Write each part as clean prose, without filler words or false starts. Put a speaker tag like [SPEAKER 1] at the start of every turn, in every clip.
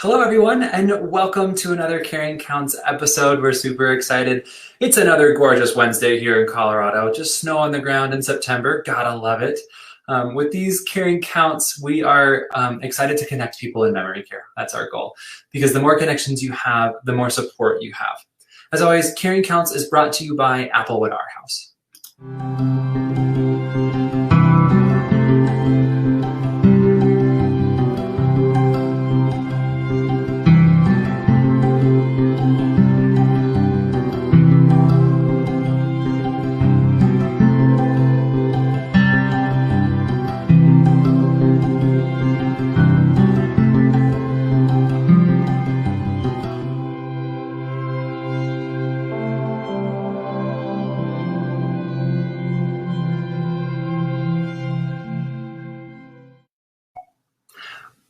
[SPEAKER 1] Hello, everyone, and welcome to another Caring Counts episode. We're super excited. It's another gorgeous Wednesday here in Colorado. Just snow on the ground in September. Gotta love it. With these Caring Counts, we are excited to connect people in memory care. That's our goal. Because the more connections you have, the more support you have. As always, Caring Counts is brought to you by Applewood, our house.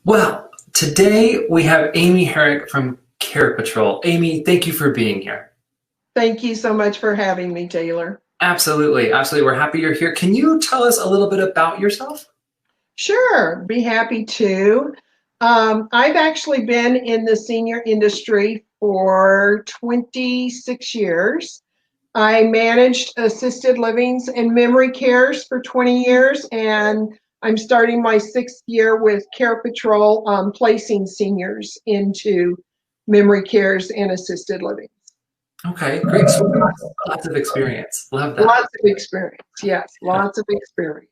[SPEAKER 1] Well, today we have Amy Herrick from Care Patrol. Amy, thank you for being here.
[SPEAKER 2] Thank you so much for having me, Taylor.
[SPEAKER 1] Absolutely, absolutely. We're happy you're here. Can you tell us a little bit about yourself?
[SPEAKER 2] Sure, be happy to. I've actually been in the senior industry for 26 years. I managed assisted livings and memory cares for 20 years, and I'm starting my 6th year with Care Patrol, placing seniors into memory cares and assisted livings.
[SPEAKER 1] Okay, great. So lots of experience. Love that.
[SPEAKER 2] Lots of experience, yes, lots of experience.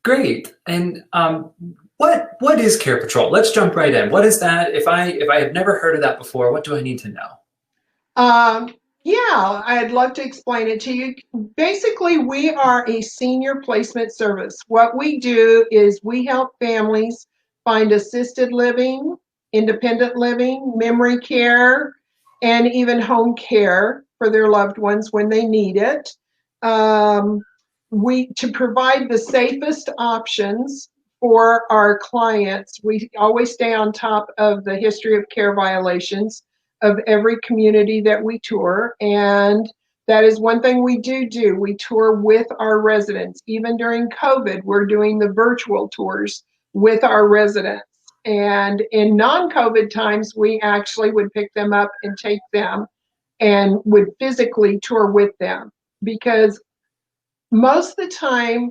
[SPEAKER 1] Great. And what is Care Patrol? Let's jump right in. What is that? If I have never heard of that before, what do I need to know?
[SPEAKER 2] Yeah, I'd love to explain it to you. Basically, we are a senior placement service. What we do is we help families find assisted living, independent living, memory care, and even home care for their loved ones when they need it. To provide the safest options for our clients, we always stay on top of the history of care violations of every community that we tour, and that is one thing we do. We tour with our residents. Even during COVID, we're doing the virtual tours with our residents. And in non-COVID times, we actually would pick them up and take them and would physically tour with them, because most of the time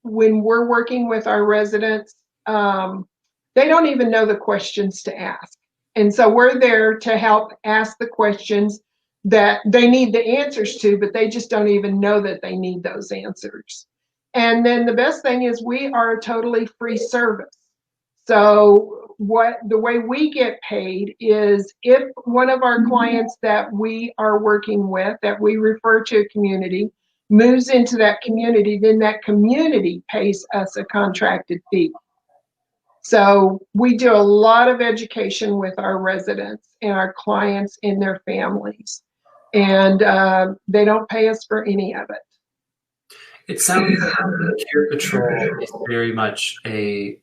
[SPEAKER 2] when we're working with our residents, they don't even know the questions to ask. And so we're there to help ask the questions that they need the answers to, but they just don't even know that they need those answers. And then the best thing is we are a totally free service. So the way we get paid is if one of our clients that we are working with, that we refer to a community, moves into that community, then that community pays us a contracted fee. So we do a lot of education with our residents and our clients and their families, and they don't pay us for any of it.
[SPEAKER 1] It sounds like Care Patrol is very much a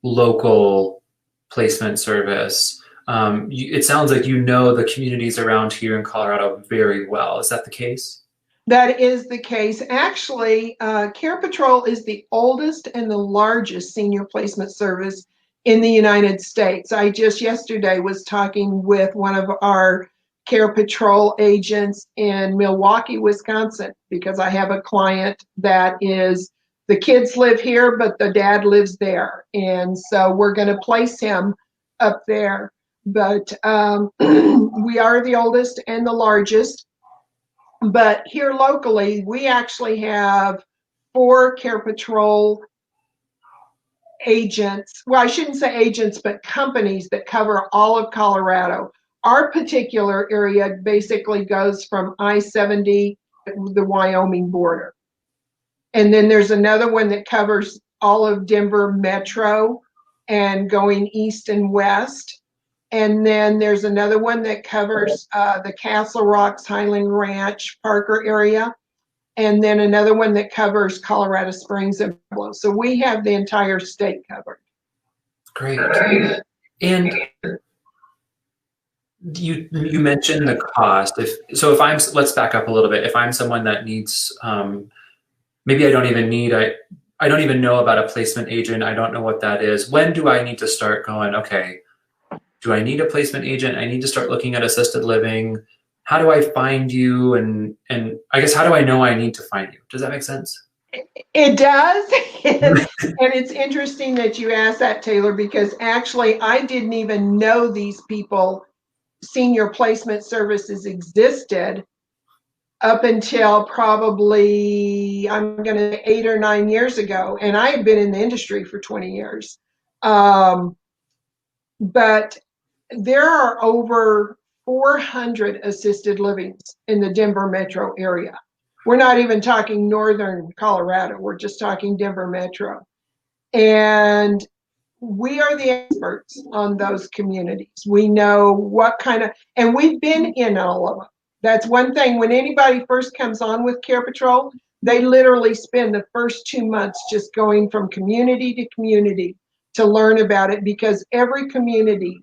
[SPEAKER 1] local placement service. It sounds like you know the communities around here in Colorado very well. Is that the case?
[SPEAKER 2] That is the case. Actually, Care Patrol is the oldest and the largest senior placement service in the United States. I just yesterday was talking with one of our Care Patrol agents in Milwaukee, Wisconsin, because I have a client that is, the kids live here, but the dad lives there. And so we're going to place him up there. But we are the oldest and the largest. But here locally, we actually have 4 Care Patrol agents. Well, I shouldn't say agents, but companies that cover all of Colorado. Our particular area basically goes from I-70, the Wyoming border. And then there's another one that covers all of Denver Metro and going east and west. And then there's another one that covers the Castle Rocks, Highland Ranch, Parker area. And then another one that covers Colorado Springs and Pueblo. So we have the entire state covered.
[SPEAKER 1] Great. And you mentioned the cost. Let's back up a little bit. If I'm someone that needs, maybe I don't even know about a placement agent. I don't know what that is. When do I need to start going, okay, do I need a placement agent? I need to start looking at assisted living. How do I find you? And I guess, how do I know I need to find you? Does that make sense?
[SPEAKER 2] It does. And it's interesting that you asked that, Taylor, because actually I didn't even know these people, senior placement services, existed up until probably, I'm going to say 8 or 9 years ago. And I had been in the industry for 20 years. But there are over 400 assisted livings in the Denver metro area. We're not even talking northern Colorado. We're just talking Denver metro. And we are the experts on those communities. We know what kind of, and we've been in all of them. That's one thing. When anybody first comes on with Care Patrol, they literally spend the first 2 months just going from community to community to learn about it, because every community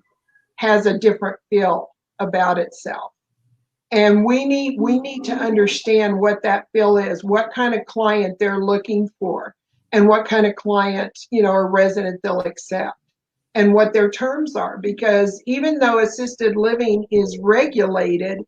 [SPEAKER 2] has a different feel about itself. And we need to understand what that feel is, what kind of client they're looking for, and what kind of client, or resident they'll accept, and what their terms are. Because even though assisted living is regulated,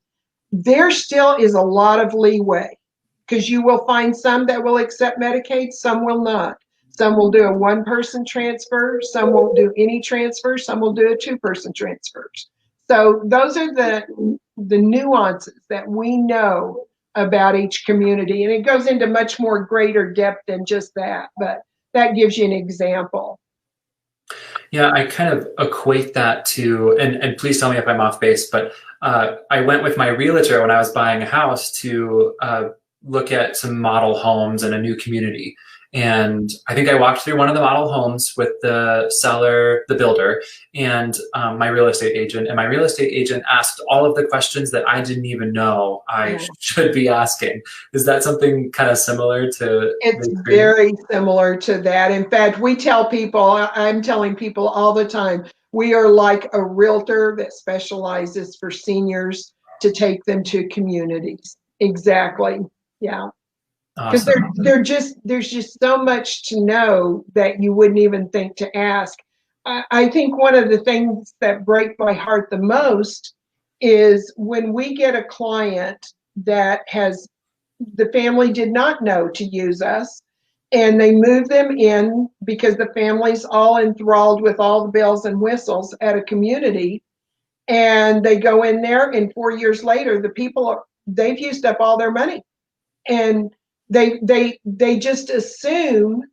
[SPEAKER 2] there still is a lot of leeway, because you will find some that will accept Medicaid, some will not. Some will do a one-person transfer, some won't do any transfer, some will do a two-person transfers. So those are the nuances that we know about each community. And it goes into much more greater depth than just that, but that gives you an example.
[SPEAKER 1] Yeah, I kind of equate that to, and please tell me if I'm off base, but I went with my realtor when I was buying a house to look at some model homes in a new community. And I think I walked through one of the model homes with the seller, the builder, and my real estate agent. And my real estate agent asked all of the questions that I didn't even know I should be asking. Is that something kind of similar to?
[SPEAKER 2] It's very similar to that. In fact, we tell people, I'm telling people all the time, we are like a realtor that specializes for seniors to take them to communities. Exactly. Yeah. Because
[SPEAKER 1] Awesome.
[SPEAKER 2] there's just so much to know that you wouldn't even think to ask. I think one of the things that break my heart the most is when we get a client that has, the family did not know to use us, and they move them in because the family's all enthralled with all the bells and whistles at a community, and they go in there, and 4 years later, the people they've used up all their money. And they just assume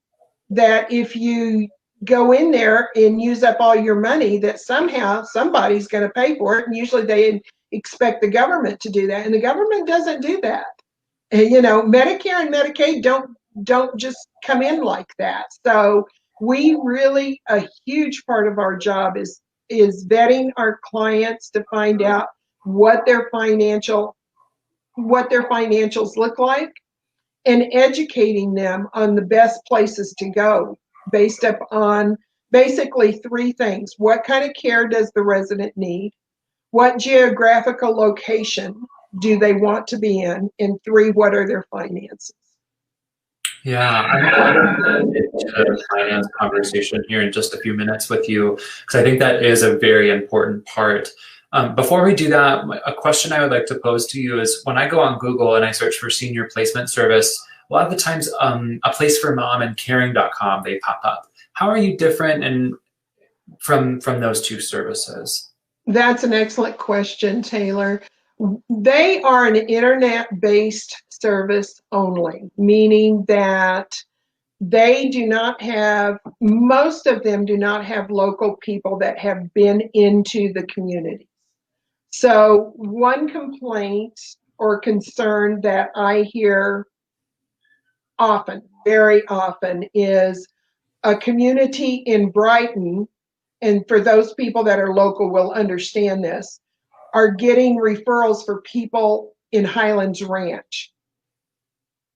[SPEAKER 2] that if you go in there and use up all your money, that somehow somebody's going to pay for it. And usually they expect the government to do that, and the government doesn't do that. Medicare and Medicaid don't just come in like that. So we really, a huge part of our job is vetting our clients to find out what their financials look like, and educating them on the best places to go based upon basically 3 things. What kind of care does the resident need? What geographical location do they want to be in? And 3, what are their finances?
[SPEAKER 1] Yeah, I'm going to get into the finance conversation here in just a few minutes with you, because I think that is a very important part. Before we do that, a question I would like to pose to you is, when I go on Google and I search for senior placement service, a lot of the times A Place for Mom and caring.com, they pop up. How are you different from those two services?
[SPEAKER 2] That's an excellent question, Taylor. They are an internet-based service only, meaning that they do not have, most of them do not have local people that have been into the community. So one complaint or concern that I hear often, very often, is a community in Brighton, and for those people that are local will understand this, are getting referrals for people in Highlands Ranch.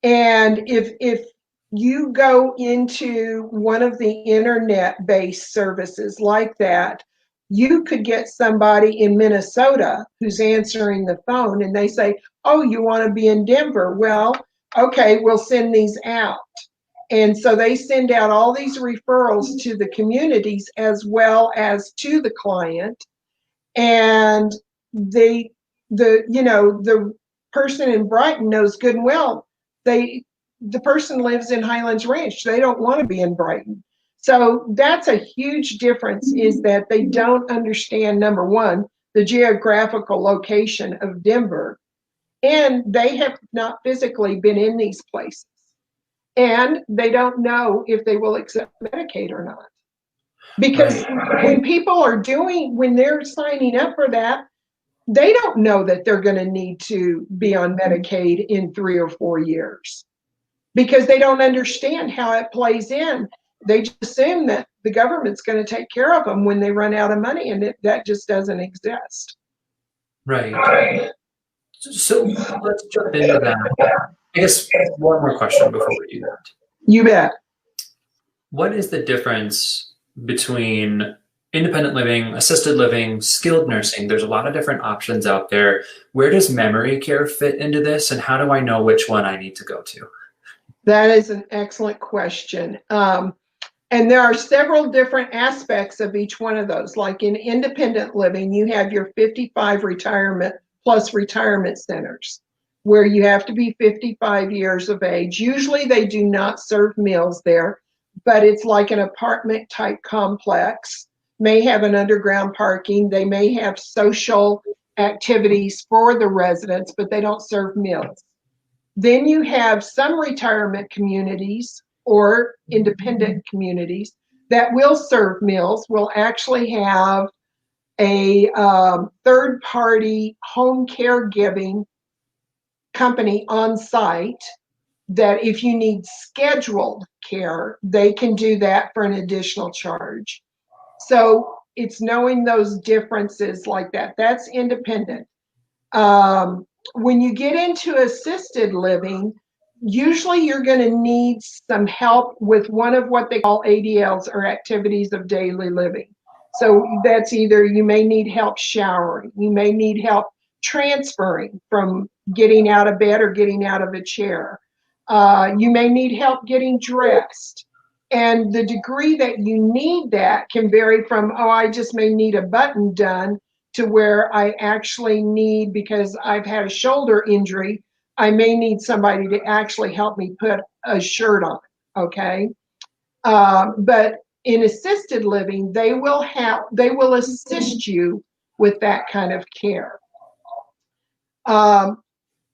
[SPEAKER 2] And if you go into one of the internet-based services like that, you could get somebody in Minnesota who's answering the phone, and they say, oh, you want to be in Denver? Well, okay, we'll send these out. And so they send out all these referrals to the communities as well as to the client. And the person in Brighton knows good and well the person lives in Highlands Ranch. They don't want to be in Brighton. So that's a huge difference, is that they don't understand, number one, the geographical location of Denver, and they have not physically been in these places. And they don't know if they will accept Medicaid or not. Because when they're signing up for that, they don't know that they're going to need to be on Medicaid in 3 or 4 years, because they don't understand how it plays in. They just assume that the government's going to take care of them when they run out of money, and that just doesn't exist.
[SPEAKER 1] Right. So let's jump into that. I guess one more question before we do that.
[SPEAKER 2] You bet.
[SPEAKER 1] What is the difference between independent living, assisted living, skilled nursing? There's a lot of different options out there. Where does memory care fit into this, and how do I know which one I need to go to?
[SPEAKER 2] That is an excellent question. And there are several different aspects of each one of those. Like in independent living, you have your 55 retirement plus retirement centers, where you have to be 55 years of age. Usually they do not serve meals there, but it's like an apartment type complex. May have an underground parking. They may have social activities for the residents, but they don't serve meals. Then you have some retirement communities or independent communities that will serve meals, will actually have a third-party home caregiving company on site, that if you need scheduled care, they can do that for an additional charge. So it's knowing those differences like that. That's independent. When you get into assisted living, usually you're going to need some help with one of what they call ADLs, or activities of daily living. So that's either you may need help showering, you may need help transferring from getting out of bed or getting out of a chair. You may need help getting dressed. And the degree that you need that can vary from, I just may need a button done, to where I actually need, because I've had a shoulder injury, I may need somebody to actually help me put a shirt on, okay? But in assisted living, they will assist you with that kind of care.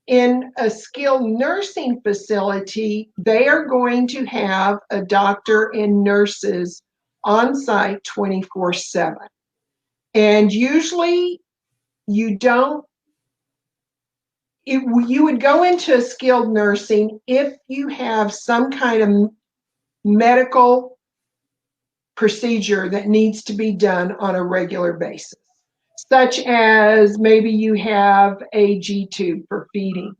[SPEAKER 2] In a skilled nursing facility, they are going to have a doctor and nurses on site 24/7. And usually you would go into a skilled nursing if you have some kind of medical procedure that needs to be done on a regular basis, such as maybe you have a G-tube for feeding,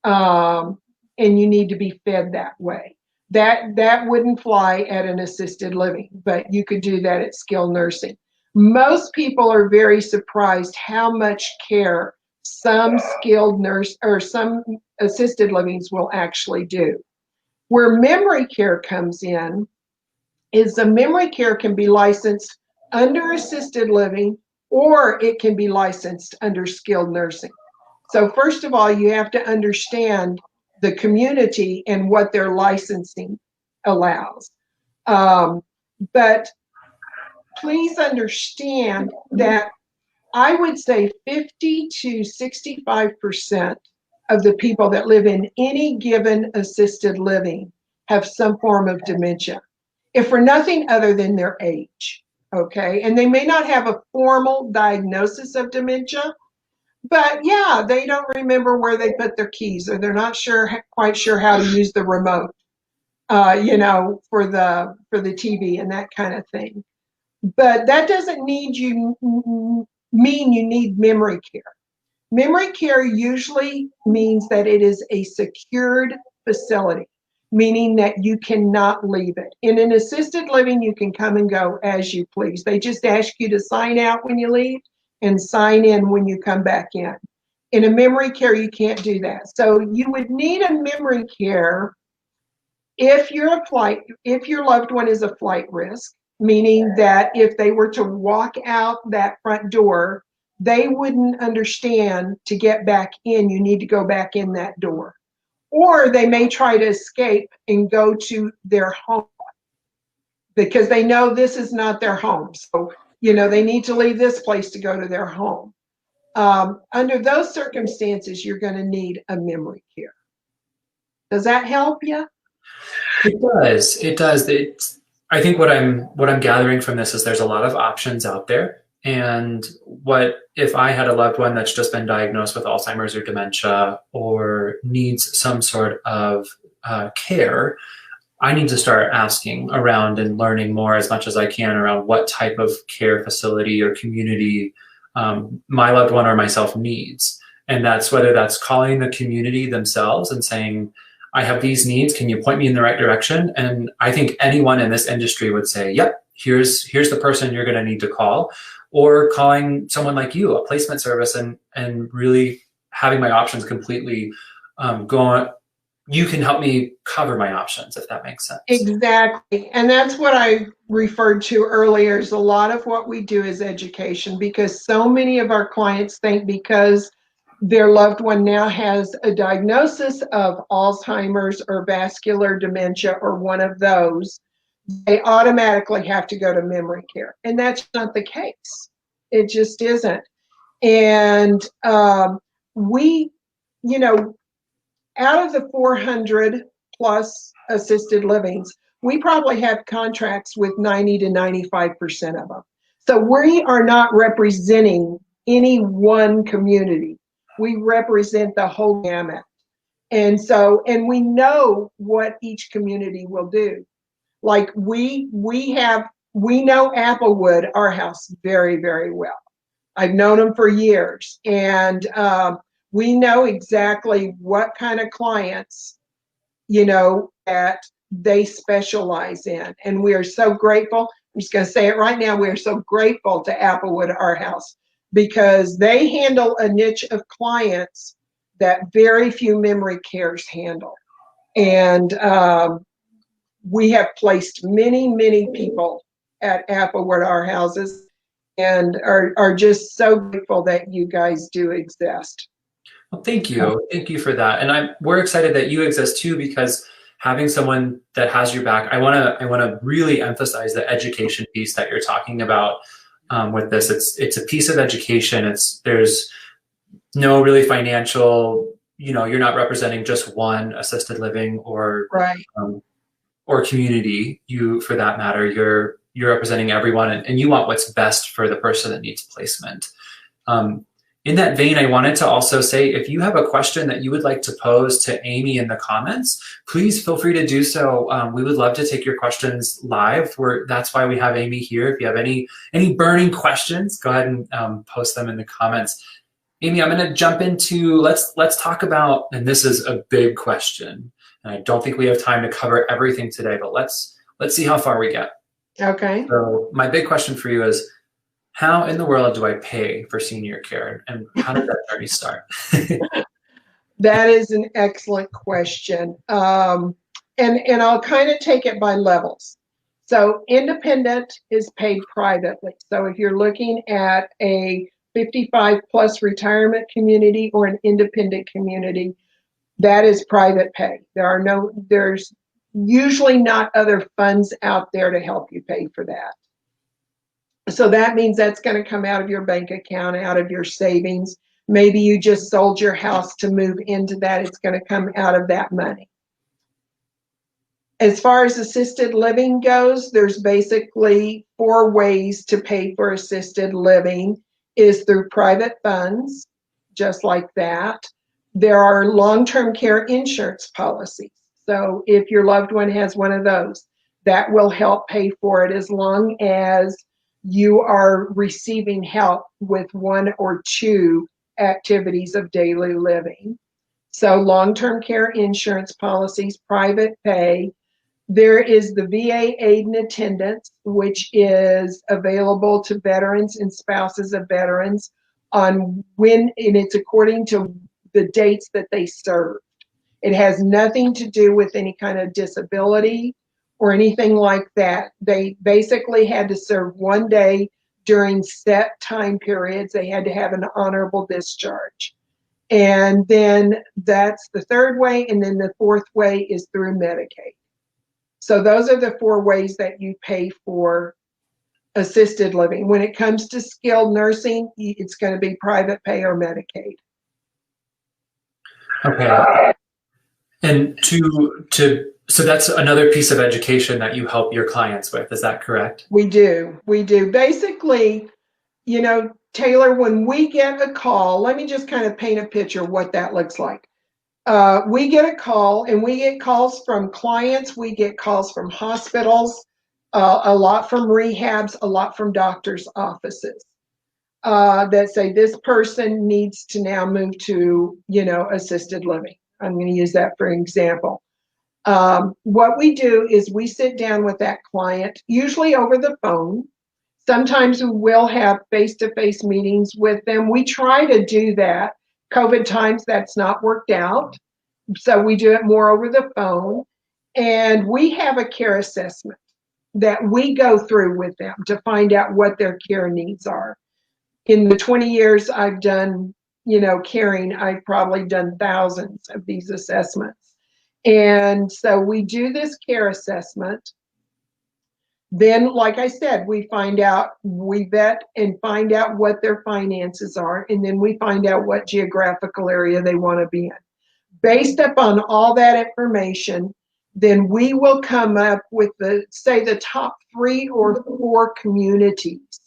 [SPEAKER 2] and you need to be fed that way. That wouldn't fly at an assisted living, but you could do that at skilled nursing. Most people are very surprised how much care some skilled nurse or some assisted livings will actually do. Where memory care comes in is the memory care can be licensed under assisted living, or it can be licensed under skilled nursing. So first of all, you have to understand the community and what their licensing allows. But please understand that I would say 50 to 65% of the people that live in any given assisted living have some form of dementia, if for nothing other than their age, okay? And they may not have a formal diagnosis of dementia, but yeah, they don't remember where they put their keys, or they're not quite sure how to use the remote, for the TV and that kind of thing. But that doesn't mean you need memory care. Memory care usually means that it is a secured facility, meaning that you cannot leave it. In an assisted living, you can come and go as you please. They just ask you to sign out when you leave and sign in when you come back in. In a memory care, you can't do that. So you would need a memory care if your loved one is a flight risk, meaning that if they were to walk out that front door they wouldn't understand to get back in, you need to go back in that door. Or they may try to escape and go to their home because they know this is not their home. So, they need to leave this place to go to their home. Under those circumstances, you're going to need a memory care. Does that help you?
[SPEAKER 1] It does. It does. I think what I'm gathering from this is there's a lot of options out there. And what if I had a loved one that's just been diagnosed with Alzheimer's or dementia or needs some sort of care? I need to start asking around and learning more as much as I can around what type of care facility or community my loved one or myself needs. And that's whether that's calling the community themselves and saying, I have these needs, can you point me in the right direction? And I think anyone in this industry would say, yep, here's the person you're going to need to call. Or calling someone like you, a placement service, and really having my options completely go on. You can help me cover my options, if that makes sense.
[SPEAKER 2] Exactly. And that's what I referred to earlier, is a lot of what we do is education, because so many of our clients think because their loved one now has a diagnosis of Alzheimer's or vascular dementia or one of those, they automatically have to go to memory care. And that's not the case. It just isn't. And we, out of the 400 plus assisted livings, we probably have contracts with 90 to 95% of them. So we are not representing any one community. We represent the whole gamut. And we know what each community will do. Like we know Applewood, our house, very, very well. I've known them for years. And we know exactly what kind of clients, that they specialize in. And we are so grateful. I'm just going to say it right now. We are so grateful to Applewood, our house, because they handle a niche of clients that very few memory cares handle. And we have placed many, many people at Applewood, our houses, and are just so grateful that you guys do exist.
[SPEAKER 1] Well, thank you. Thank you for that. And we're excited that you exist too, because having someone that has your back, I want to really emphasize the education piece that you're talking about with this. It's a piece of education. There's no really financial, you're not representing just one assisted living or
[SPEAKER 2] right.
[SPEAKER 1] Or community. You, for that matter, you're representing everyone, and you want what's best for the person that needs placement. In that vein, I wanted to also say, if you have a question that you would like to pose to Amy in the comments, please feel free to do so. We would love to take your questions live. That's why we have Amy here. If you have any burning questions, go ahead and post them in the comments. Amy, I'm going to jump into, let's talk about, and this is a big question, and I don't think we have time to cover everything today, but let's see how far we get.
[SPEAKER 2] Okay.
[SPEAKER 1] So my big question for you is, how in the world do I pay for senior care, and how did that journey start?
[SPEAKER 2] That is an excellent question. And I'll kind of take it by levels. So independent is paid privately. So if you're looking at a 55 plus retirement community or an independent community, that is private pay. There's usually not other funds out there to help you pay for that. So that means that's going to come out of your bank account, out of your savings. Maybe you just sold your house to move into that. It's going to come out of that money. As far as assisted living goes, there's basically 4 ways to pay for assisted living. Is through private funds, just like that. There are long-term care insurance policies. So if your loved one has one of those, that will help pay for it as long as you are receiving help with 1 or 2 activities of daily living. So long-term care insurance policies, private pay. There is the VA aid and attendance, which is available to veterans and spouses of veterans and it's according to the dates that they served. It has nothing to do with any kind of disability or anything like that. They basically had to serve 1 day during set time periods. They had to have an honorable discharge. And then that's the third way. And then the fourth way is through Medicaid. So those are the four ways that you pay for assisted living. When it comes to skilled nursing, it's going to be private pay or Medicaid.
[SPEAKER 1] Okay. And so that's another piece of education that you help your clients with. Is that correct?
[SPEAKER 2] We do. Basically, Taylor, when we get a call, let me just kind of paint a picture of what that looks like. We get a call, and we get calls from clients. We get calls from hospitals, a lot from rehabs, a lot from doctors' offices that say this person needs to now move to, assisted living. I'm going to use that for example. What we do is we sit down with that client, usually over the phone. Sometimes we will have face-to-face meetings with them. We try to do that. COVID times, that's not worked out. So we do it more over the phone. And we have a care assessment that we go through with them to find out what their care needs are. In the 20 years I've done, caring, I've probably done thousands of these assessments. And so we do this care assessment. Then, like I said, we vet and find out what their finances are, and then we find out what geographical area they want to be in. Based upon all that information, then we will come up with the top 3 or 4 communities,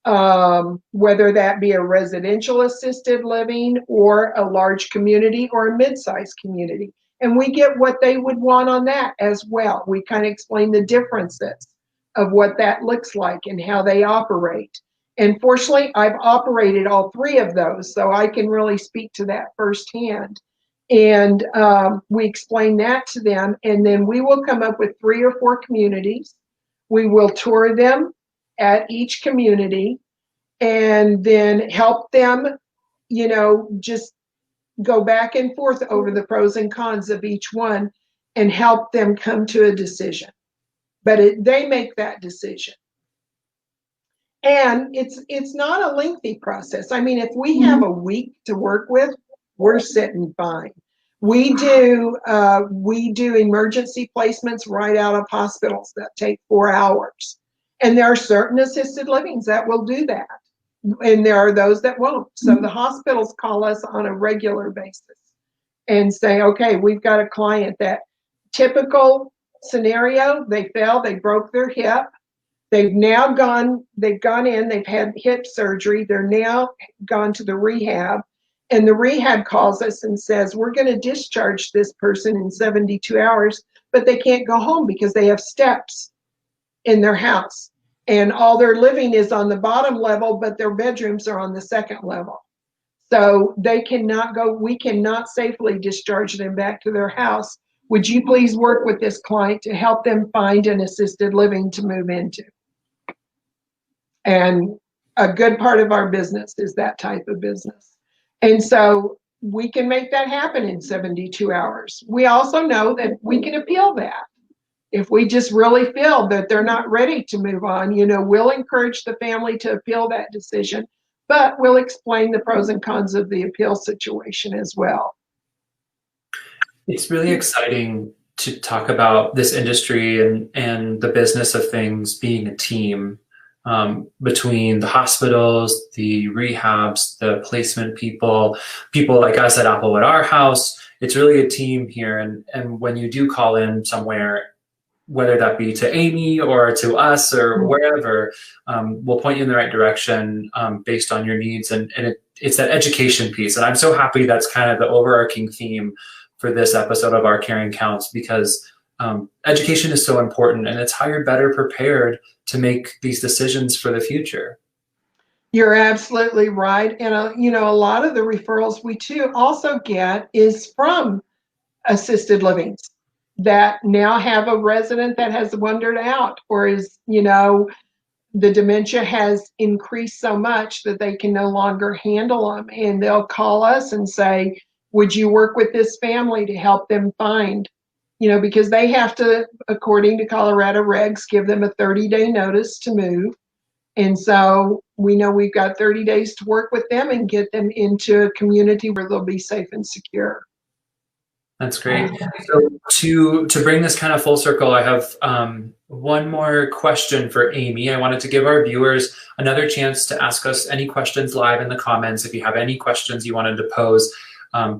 [SPEAKER 2] whether that be a residential assisted living or a large community or a mid-sized community. And we get what they would want on that as well. We kind of explain the differences of what that looks like and how they operate. And fortunately, I've operated all 3 of those, so I can really speak to that firsthand. And we explain that to them, and then we will come up with 3 or 4 communities. We will tour them at each community and then help them, just go back and forth over the pros and cons of each one and help them come to a decision. But they make that decision. And it's not a lengthy process. I mean, if we have a week to work with, we're sitting fine. We do emergency placements right out of hospitals that take 4 hours. And there are certain assisted livings that will do that. And there are those that won't. So the hospitals call us on a regular basis and say, okay, we've got a client that typical scenario, they fell, they broke their hip. They've gone in, they've had hip surgery. They're now gone to the rehab. And the rehab calls us and says, we're going to discharge this person in 72 hours, but they can't go home because they have steps in their house. And all their living is on the bottom level, but their bedrooms are on the second level. So they cannot go, we cannot safely discharge them back to their house. Would you please work with this client to help them find an assisted living to move into? And a good part of our business is that type of business. And so we can make that happen in 72 hours. We also know that we can appeal that. If we just really feel that they're not ready to move on, we'll encourage the family to appeal that decision, but we'll explain the pros and cons of the appeal situation as well.
[SPEAKER 1] It's really exciting to talk about this industry and the business of things being a team between the hospitals, the rehabs, the placement people like us at Applewood, our house. It's really a team here. And when you do call in somewhere, whether that be to Amy or to us or wherever, we'll point you in the right direction based on your needs. And it's that education piece. And I'm so happy that's kind of the overarching theme for this episode of Our Caring Counts, because education is so important, and it's how you're better prepared to make these decisions for the future.
[SPEAKER 2] You're absolutely right. And, a lot of the referrals we too also get is from assisted livings that now have a resident that has wandered out, or is, the dementia has increased so much that they can no longer handle them. And they'll call us and say, would you work with this family to help them find, because they have to, according to Colorado regs, give them a 30-day notice to move. And so we know we've got 30 days to work with them and get them into a community where they'll be safe and secure.
[SPEAKER 1] That's great. So to bring this kind of full circle, I have one more question for Amy. I wanted to give our viewers another chance to ask us any questions live in the comments. If you have any questions you wanted to pose,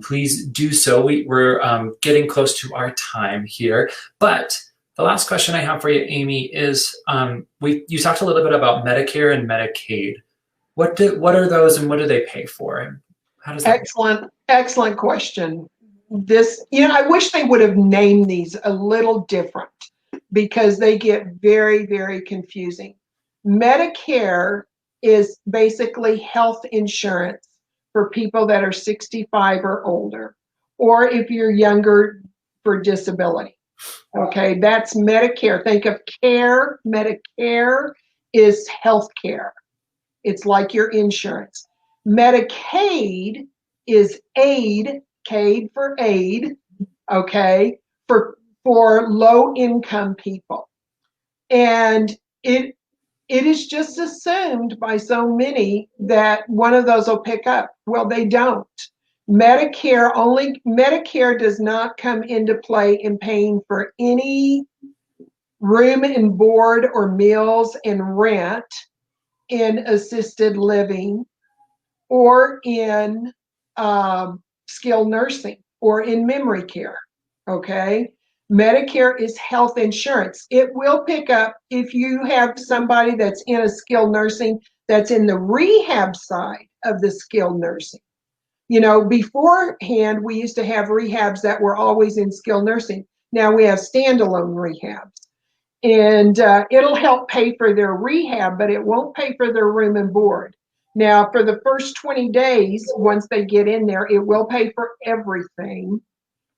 [SPEAKER 1] please do so. We're getting close to our time here. But the last question I have for you, Amy, is you talked a little bit about Medicare and Medicaid. What are those and what do they pay for? And how does that
[SPEAKER 2] Excellent question. I wish they would have named these a little different because they get very, very confusing. Medicare is basically health insurance for people that are 65 or older, or if you're younger, for disability. Okay, that's Medicare. Think of care. Medicare is health care. It's like your insurance. Medicaid is aid, CAID for aid, okay, for low income people. And it is just assumed by so many that one of those will pick up. Well, they don't. Medicare does not come into play in paying for any room and board or meals and rent in assisted living or in skilled nursing or in memory care, okay? Medicare is health insurance. It will pick up if you have somebody that's in a skilled nursing that's in the rehab side of the skilled nursing. Beforehand, we used to have rehabs that were always in skilled nursing. Now we have standalone rehabs. And it'll help pay for their rehab, but it won't pay for their room and board. Now, for the first 20 days, once they get in there, it will pay for everything.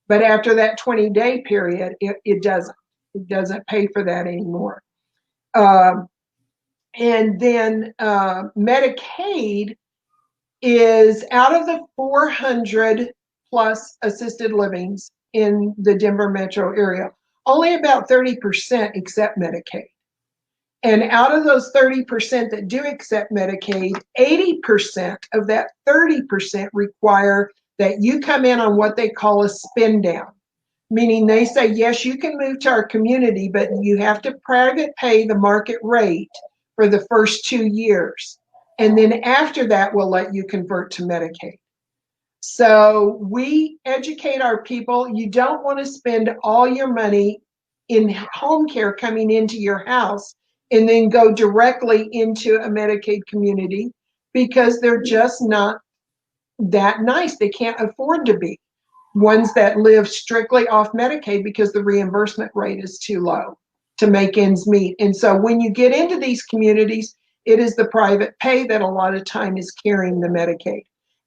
[SPEAKER 2] But after that 20-day period, it doesn't. It doesn't pay for that anymore. And then Medicaid is out of the 400 plus assisted livings in the Denver metro area, only about 30% accept Medicaid. And out of those 30% that do accept Medicaid, 80% of that 30% require that you come in on what they call a spin down, meaning they say, yes, you can move to our community, but you have to private pay the market rate for the first 2 years. And then after that, we'll let you convert to Medicaid. So we educate our people. You don't want to spend all your money in home care coming into your house and then go directly into a Medicaid community because they're just not that nice. They can't afford to be ones that live strictly off Medicaid because the reimbursement rate is too low to make ends meet. And so when you get into these communities, it is the private pay that a lot of time is carrying the Medicaid.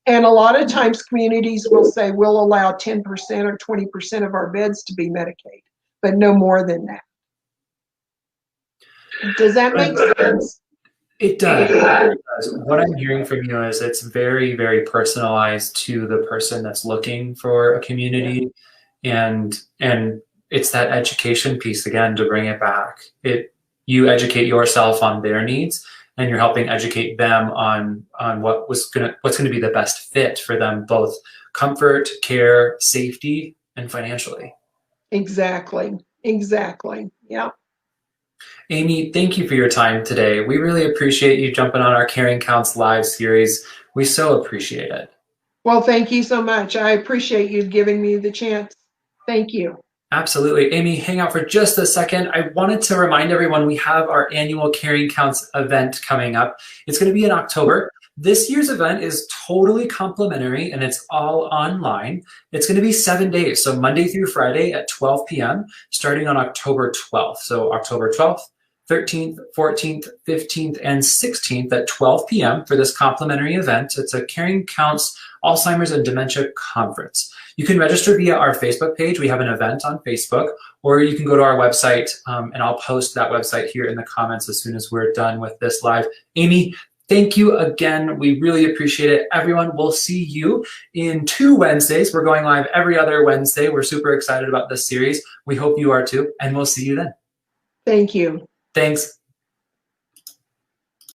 [SPEAKER 2] And a lot of times communities will say, we'll allow 10% or 20% of our beds to be Medicaid, but no more than that. Does that make sense?
[SPEAKER 1] It does. What I'm hearing from you is it's very, very personalized to the person that's looking for a community. And it's that education piece, again, to bring it back. You educate yourself on their needs, and you're helping educate them on what's going to be the best fit for them, both comfort, care, safety, and financially.
[SPEAKER 2] Exactly. Yeah.
[SPEAKER 1] Amy, thank you for your time today. We really appreciate you jumping on our Caring Counts Live series. We so appreciate it.
[SPEAKER 2] Well, thank you so much. I appreciate you giving me the chance. Thank you.
[SPEAKER 1] Absolutely. Amy, hang out for just a second. I wanted to remind everyone we have our annual Caring Counts event coming up. It's going to be in October. This year's event is totally complimentary and it's all online. It's going to be 7 days, so Monday through Friday at 12 p.m., starting on October 12th. So October 12th, 13th, 14th, 15th, and 16th at 12 p.m. for this complimentary event. It's a Caring Counts Alzheimer's and Dementia Conference. You can register via our Facebook page. We have an event on Facebook, or you can go to our website, and I'll post that website here in the comments as soon as we're done with this live. Amy, thank you again. We really appreciate it. Everyone, we'll see you in 2 Wednesdays. We're going live every other Wednesday. We're super excited about this series. We hope you are too, and we'll see you then.
[SPEAKER 2] Thank you.
[SPEAKER 1] Thanks.